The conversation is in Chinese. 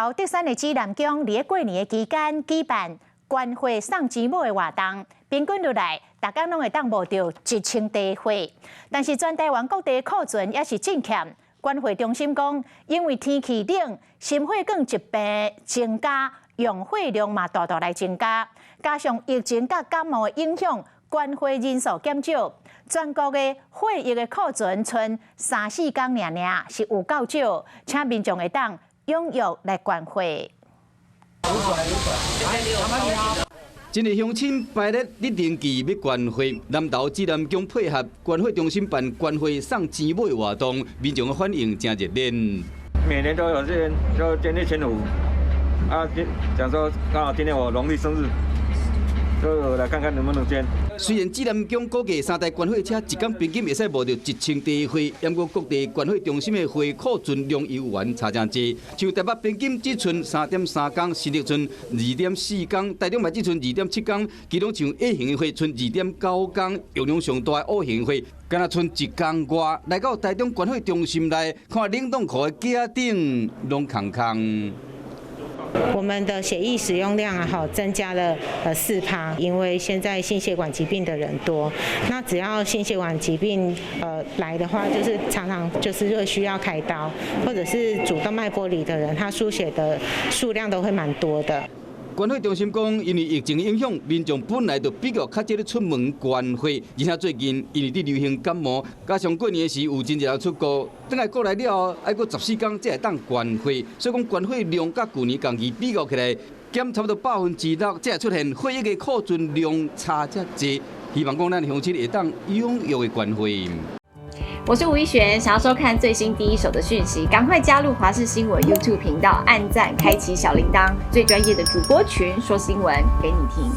头德山的指南宫伫过年的期间举办关会送钱母的活动，平均落来，大家拢会当募到1000袋货。但是全台湾各地库存也是真欠。关会中心讲，因为天气冷，心血管疾病增加，用货量嘛大大来增加，加上疫情甲感冒的影响，关会人数减少。全国的货疫的库存剩3-4天尔，是有够少，请民众会当踊跃来关会。真个乡亲排列立定期要关会，南投指南宫配合关会中心办关会送钱母的活动，民众的反应真热烈。每年都有这边就捐1500啊，讲说刚好今天我农历生日。就来看看能不能捐。虽然指南宫估计3台关会车一天平均会使募到1000袋货，不过各地关会中心的货库存量有完差真济。像台北平均只剩3.3天，新竹剩2.4天，台中嘛只剩2.7天，其中像 A 型的货剩2.9天，用量上大的 O 型的货，敢若剩1天外。来到台中关会中心内，看冷冻库的架顶拢空空。我们的血液使用量增加了4%，因为现在心血管疾病的人多，那只要心血管疾病来的话，就是常常就是会需要开刀，或者是主动脉剥离的人，他输血的数量都会蛮多的。关会中心讲，因为疫情影响，民众本来就比较较少咧出门关会，而且最近因为伫流行感冒，加上过年时有真侪人出国，等下过来了后，还阁14天才会当关会，所以讲关会量甲去年同期比较起来，减差不多6%，才会出现会议的库存量差遮济。希望讲咱乡亲会当踊跃的关会。我是吴一璇，想要收看最新第一手的讯息，赶快加入华视新闻 YouTube 频道，按赞，开启小铃铛，最专业的主播群说新闻给你听。